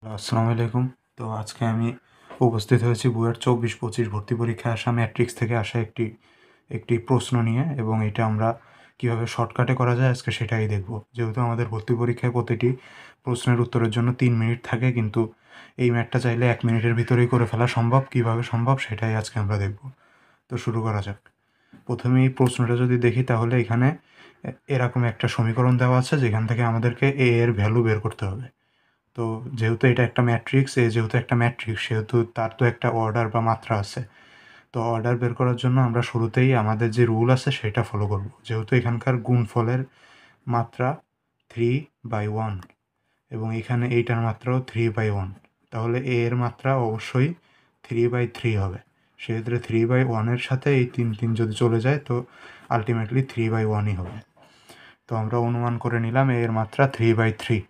আসসালামু আলাইকুম। তো আজকে আমি উপস্থিত হয়েছি বুয়েট 24-25 ভর্তি পরীক্ষায় আসা ম্যাট্রিক্স থেকে আসা একটি প্রশ্ন নিয়ে, এবং এটা আমরা কীভাবে শর্টকাটে করা যায় আজকে সেটাই দেখব। যেহেতু আমাদের ভর্তি পরীক্ষায় প্রতিটি প্রশ্নের উত্তরের জন্য 3 মিনিট থাকে, কিন্তু এই ম্যাথটা চাইলে 1 মিনিটের ভিতরেই করে ফেলা সম্ভব। কীভাবে সম্ভব সেটাই আজকে আমরা দেখব। তো শুরু করা যাক। প্রথমে এই প্রশ্নটা যদি দেখি, তাহলে এখানে এরকম একটা সমীকরণ দেওয়া আছে যেখান থেকে আমাদেরকে এ এর ভ্যালু বের করতে হবে। তো যেহেতু এটা একটা ম্যাট্রিক্স, যেহেতু একটা ম্যাট্রিক্স, সেহেতু তার তো একটা অর্ডার বা মাত্রা আছে। তো অর্ডার বের করার জন্য আমরা শুরুতেই আমাদের যে রুল আছে সেটা ফলো করব। যেহেতু এখানকার গুণফলের মাত্রা 3/1 এবং এখানে এইটার মাত্রাও 3/1, তাহলে এ এর মাত্রা অবশ্যই 3/3 হবে। সেক্ষেত্রে 3/1-এর সাথে এই 3 যদি চলে যায়, তো আলটিমেটলি 3/1ই হবে। তো আমরা অনুমান করে নিলাম এ এর মাত্রা 3/3।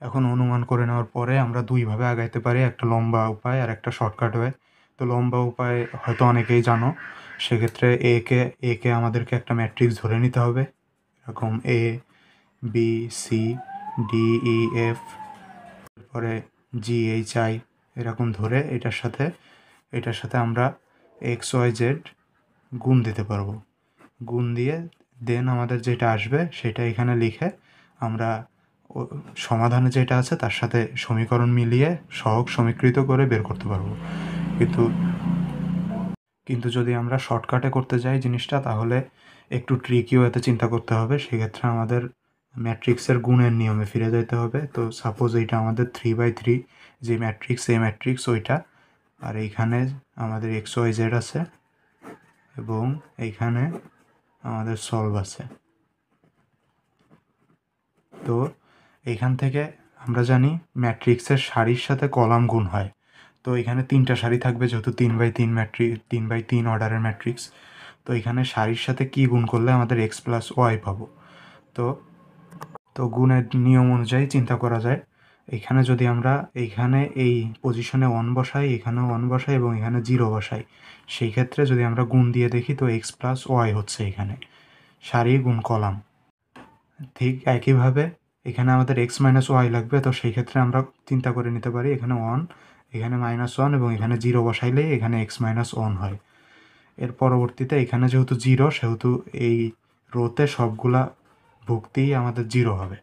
এখন অনুমান করে নেওয়ার পরে আমরা দুইভাবে আগাইতে পারি, একটা লম্বা উপায় আর একটা শর্টকাট ওয়ে। তো লম্বা উপায় হয়তো অনেকেই জানো। সেক্ষেত্রে একে আমাদেরকে একটা ম্যাট্রিক্স ধরে নিতে হবে, এরকম A B C D E F, তারপরে জি এইচ আই, এরকম ধরে এটার সাথে আমরা এক্স ওয়াই জেড গুণ দিতে পারবো। গুণ দিয়ে দেন আমাদের যেটা আসবে সেটা এখানে লিখে আমরা সমাধানে যেটা আছে তার সাথে সমীকরণ মিলিয়ে সহগ সমীকৃত করে বের করতে পারবো। কিন্তু যদি আমরা শর্টকাটে করতে যাই জিনিসটা, তাহলে একটু ট্রিকি ওয়েতে চিন্তা করতে হবে। সেক্ষেত্রে আমাদের ম্যাট্রিক্সের গুণের নিয়মে ফিরে যেতে হবে। তো সাপোজ এইটা আমাদের 3/3 যে ম্যাট্রিক্স, এই ম্যাট্রিক্স ওইটা, আর এইখানে আমাদের এক্স ওয়াই জেড আছে এবং এইখানে আমাদের সলভ আছে। তো এইখান থেকে আমরা জানি ম্যাট্রিক্সের সারির সাথে কলাম গুণ হয়। তো এখানে 3টা সারি থাকবে, যেহেতু 3/3 অর্ডারের ম্যাট্রিক্স। তো এখানে সারির সাথে কি গুণ করলে আমাদের এক্স প্লাস ওয়াই পাবো। তো গুণের নিয়ম অনুযায়ী চিন্তা করা যায়। এখানে যদি আমরা এইখানে এই পজিশনে 1 বসাই, এখানেও 1 বসাই এবং এখানে 0 বসাই, সেই ক্ষেত্রে যদি আমরা গুণ দিয়ে দেখি, তো এক্স প্লাস ওয়াই হচ্ছে এখানে সারি গুণ কলাম। ঠিক একইভাবে এখানে আমাদের এক্স মাইনাস ওয়াই লাগবে। তো সেই ক্ষেত্রে আমরা চিন্তা করে নিতে পারি, এখানে 1, এখানে -1 এবং এখানে 0 বসাইলেই এখানে এক্স মাইনাস 1 হয়। এর পরবর্তীতে এখানে যেহেতু 0, সেহেতু এই রোতে সবগুলা ভুক্তিই আমাদের 0 হবে।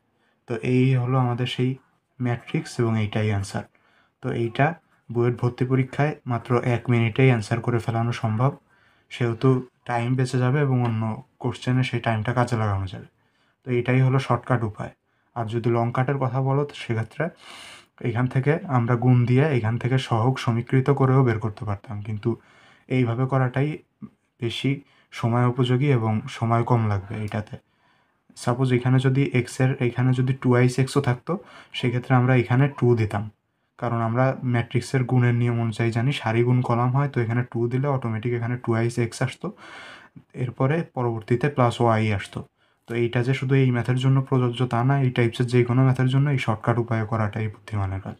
তো এই হলো আমাদের সেই ম্যাট্রিক্স এবং এইটাই অ্যান্সার। তো এইটা বুয়েট ভর্তি পরীক্ষায় মাত্র 1 মিনিটেই অ্যান্সার করে ফেলানো সম্ভব। সেহেতু টাইম বেঁচে যাবে এবং অন্য কোশ্চেনে সেই টাইমটা কাজে লাগানো যাবে। তো এটাই হলো শর্টকাট উপায়। আর যদি লং কাটের কথা বলো, তো সেক্ষেত্রে এখান থেকে আমরা গুণ দিয়ে এখান থেকে সহগ সমীকৃত করেও বের করতে পারতাম, কিন্তু এইভাবে করাটাই বেশি সময় উপযোগী এবং সময় কম লাগবে এইটাতে। সাপোজ এখানে যদি এখানে যদি 2x থাকতো, সেক্ষেত্রে আমরা এখানে 2 দিতাম, কারণ আমরা ম্যাট্রিক্সের গুণের নিয়ম অনুযায়ী জানি সারি গুণ কলাম হয়। তো এখানে 2 দিলে অটোমেটিক এখানে 2x আসতো, এরপরে পরবর্তীতে প্লাস ওয়াই আসতো। তো এইটা যে শুধু এই ম্যাথের জন্য প্রযোজ্য তা না, এই টাইপসের যে কোনো ম্যাথের জন্য এই শর্টকাট উপায়ে করাটাই বুদ্ধিমানের কাজ।